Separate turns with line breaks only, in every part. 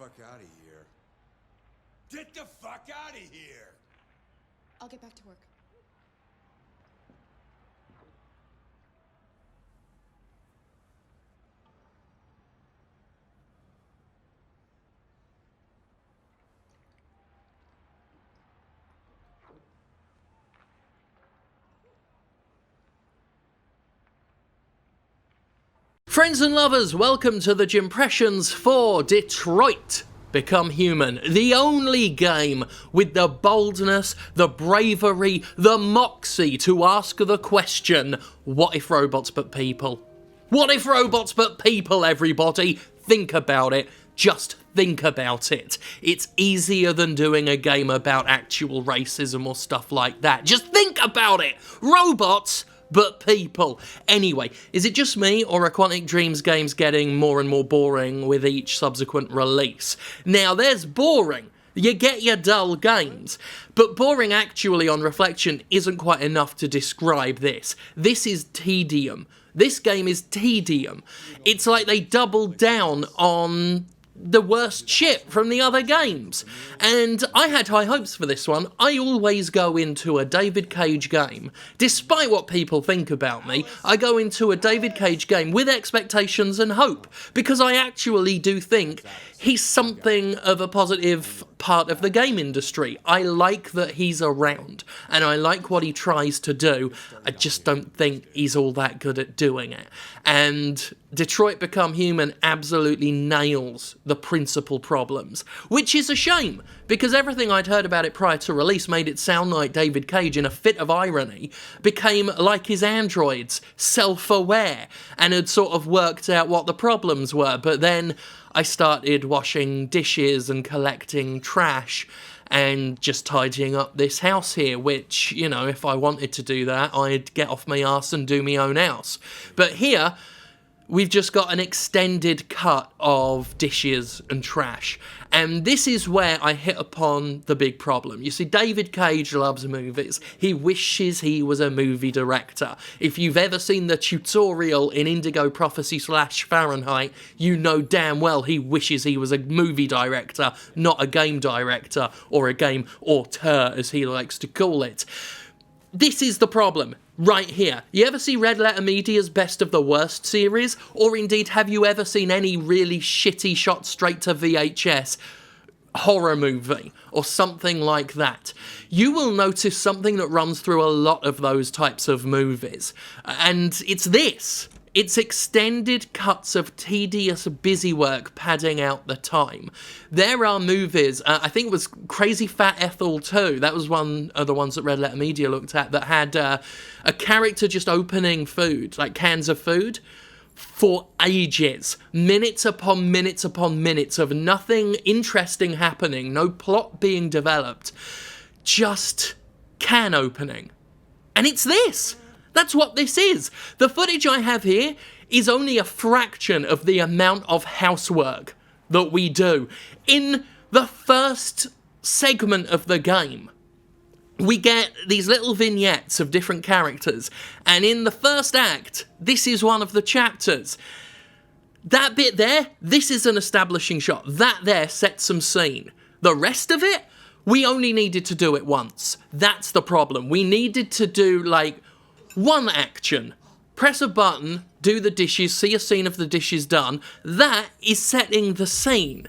fuck out of here. Get the fuck out of here!
I'll get back to work.
Friends and lovers, welcome to the Jimpressions for Detroit Become Human, the only game with the boldness, the bravery, the moxie to ask the question, what if robots but people? What if robots but people, everybody? Think about it. Just think about it. It's easier than doing a game about actual racism or stuff like that. Just think about it. Robots but people. Anyway, is it just me, or are Quantic Dream's games getting more and more boring with each subsequent release? Now, there's boring. You get your dull games. But boring actually, on reflection, isn't quite enough to describe this. This is tedium. This game is tedium. It's like they doubled down on the worst shit from the other games. And I had high hopes for this one. I always go into a David Cage game, despite what people think about me, I go into a David Cage game with expectations and hope, because I actually do think he's something of a positive part of the game industry. I like that he's around, and I like what he tries to do. I just don't think he's all that good at doing it. And Detroit Become Human absolutely nails the principal problems, which is a shame, because everything I'd heard about it prior to release made it sound like David Cage, in a fit of irony, became like his androids, self-aware, and had sort of worked out what the problems were. But then I started washing dishes and collecting trash and just tidying up this house here, which, you know, if I wanted to do that, I'd get off my arse and do my own house. But here, we've just got an extended cut of dishes and trash. And this is where I hit upon the big problem. You see, David Cage loves movies. He wishes he was a movie director. If you've ever seen the tutorial in Indigo Prophecy / Fahrenheit, you know damn well he wishes he was a movie director, not a game director, or a game auteur, as he likes to call it. This is the problem. Right here. You ever see Red Letter Media's Best of the Worst series? Or indeed, have you ever seen any really shitty shot straight to VHS horror movie or something like that? You will notice something that runs through a lot of those types of movies. And it's this. It's extended cuts of tedious busywork padding out the time. There are movies, I think it was Crazy Fat Ethel 2, that was one of the ones that Red Letter Media looked at, that had a character just opening food, like cans of food, for ages. Minutes upon minutes upon minutes of nothing interesting happening, no plot being developed, just can opening. And it's this! That's what this is. The footage I have here is only a fraction of the amount of housework that we do. In the first segment of the game, we get these little vignettes of different characters, and in the first act, this is one of the chapters. That bit there, this is an establishing shot. That there sets some scene. The rest of it, we only needed to do it once. That's the problem. We needed to do, like, one action. Press a button, do the dishes, see a scene of the dishes done. That is setting the scene.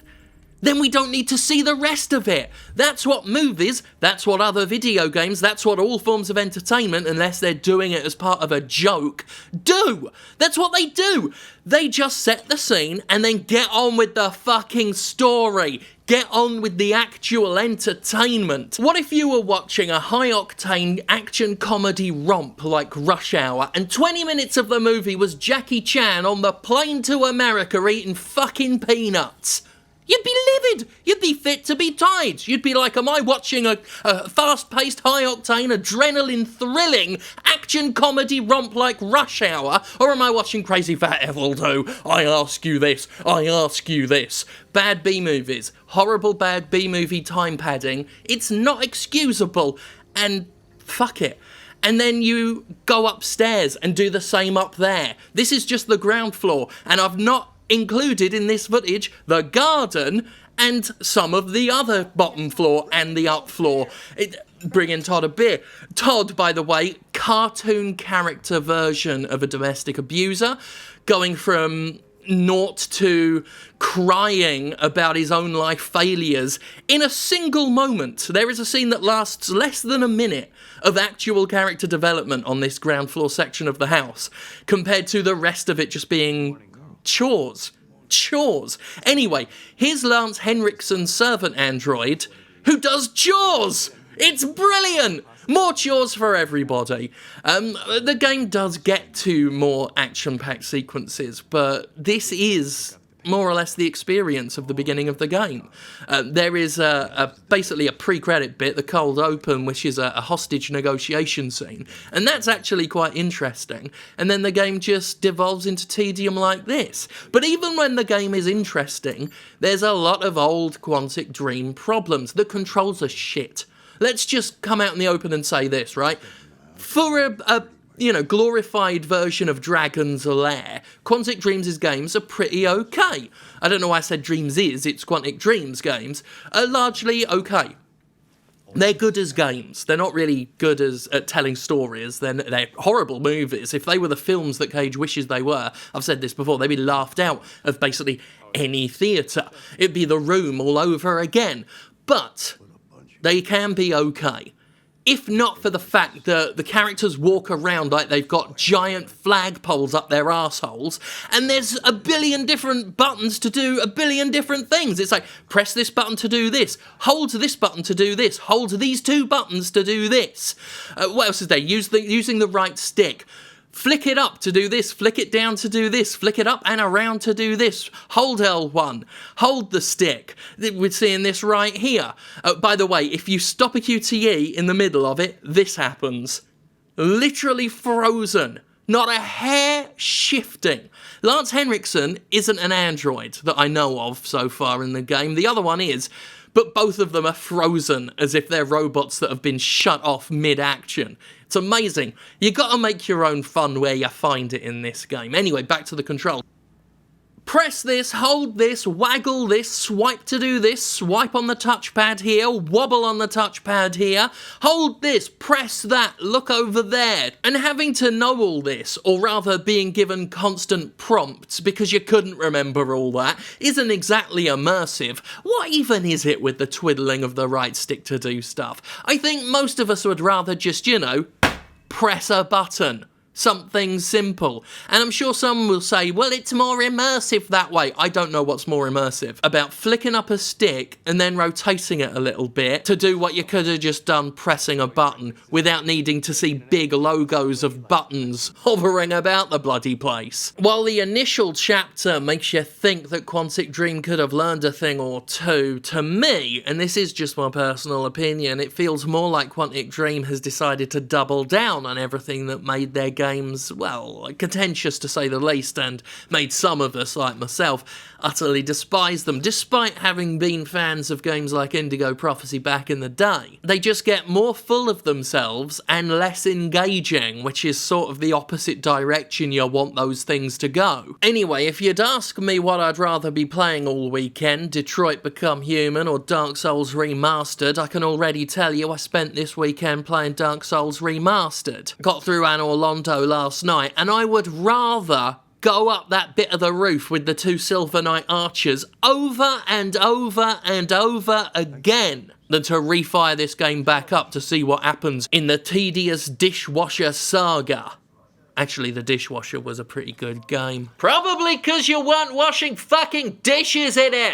Then we don't need to see the rest of it. That's what movies, that's what other video games, that's what all forms of entertainment, unless they're doing it as part of a joke, do. That's what they do. They just set the scene and then get on with the fucking story. Get on with the actual entertainment. What if you were watching a high-octane action comedy romp like Rush Hour, and 20 minutes of the movie was Jackie Chan on the plane to America eating fucking peanuts? You'd be livid. You'd be fit to be tied. You'd be like, am I watching a fast-paced, high-octane, adrenaline-thrilling action comedy romp like Rush Hour, or am I watching Crazy Fat Ethel 2? I ask you this. I ask you this. Bad B-movies. Horrible bad B-movie time padding. It's not excusable. And fuck it. And then you go upstairs and do the same up there. This is just the ground floor, and I've not included in this footage the garden and some of the other bottom floor and the up floor. Bring in Todd a bit. Todd, by the way, cartoon character version of a domestic abuser, going from naught to crying about his own life failures in a single moment. There is a scene that lasts less than a minute of actual character development on this ground floor section of the house, compared to the rest of it just being chores. Anyway, here's Lance Henriksen's servant android who does chores. It's brilliant! More chores for everybody. The game does get to more action-packed sequences, but this is more or less the experience of the beginning of the game. There is basically a pre-credit bit, the cold open, which is a hostage negotiation scene, and that's actually quite interesting. And then the game just devolves into tedium like this. But even when the game is interesting, there's a lot of old Quantic Dream problems. The controls are shit. Let's just come out in the open and say this, right? For a glorified version of Dragon's Lair, Quantic Dreams' games are pretty okay. I don't know why I said Dreams is, it's Quantic Dreams games, are largely okay. They're good as games. They're not really good at telling stories. They're horrible movies. If they were the films that Cage wishes they were, I've said this before, they'd be laughed out of basically any theatre. It'd be The Room all over again. But they can be okay. If not for the fact that the characters walk around like they've got giant flagpoles up their arseholes, and there's a billion different buttons to do a billion different things. It's like, press this button to do this, hold this button to do this, hold these two buttons to do this. What else is there? Using the right stick. Flick it up to do this, flick it down to do this, flick it up and around to do this. Hold L1, hold the stick. We're seeing this right here. By the way, if you stop a QTE in the middle of it, this happens. Literally frozen. Not a hair shifting. Lance Henriksen isn't an android that I know of so far in the game. The other one is. But both of them are frozen as if they're robots that have been shut off mid-action. It's amazing. You gotta make your own fun where you find it in this game. Anyway, back to the control. Press this, hold this, waggle this, swipe to do this, swipe on the touchpad here, wobble on the touchpad here, hold this, press that, look over there. And having to know all this, or rather being given constant prompts because you couldn't remember all that, isn't exactly immersive. What even is it with the twiddling of the right stick to do stuff? I think most of us would rather just, press a button. Something simple. And I'm sure some will say, well, it's more immersive that way. I don't know what's more immersive about flicking up a stick and then rotating it a little bit to do what you could have just done pressing a button without needing to see big logos of buttons hovering about the bloody place. While the initial chapter makes you think that Quantic Dream could have learned a thing or two, to me, and this is just my personal opinion, it feels more like Quantic Dream has decided to double down on everything that made their games, well, contentious to say the least, and made some of us, like myself, utterly despise them, despite having been fans of games like Indigo Prophecy back in the day. They just get more full of themselves and less engaging, which is sort of the opposite direction you want those things to go. Anyway, if you'd ask me what I'd rather be playing all weekend, Detroit Become Human or Dark Souls Remastered, I can already tell you I spent this weekend playing Dark Souls Remastered. Got through Anor Londo last night, and I would rather go up that bit of the roof with the two Silver Knight archers over and over and over again than to refire this game back up to see what happens in the tedious dishwasher saga. Actually, the dishwasher was a pretty good game. Probably because you weren't washing fucking dishes in it!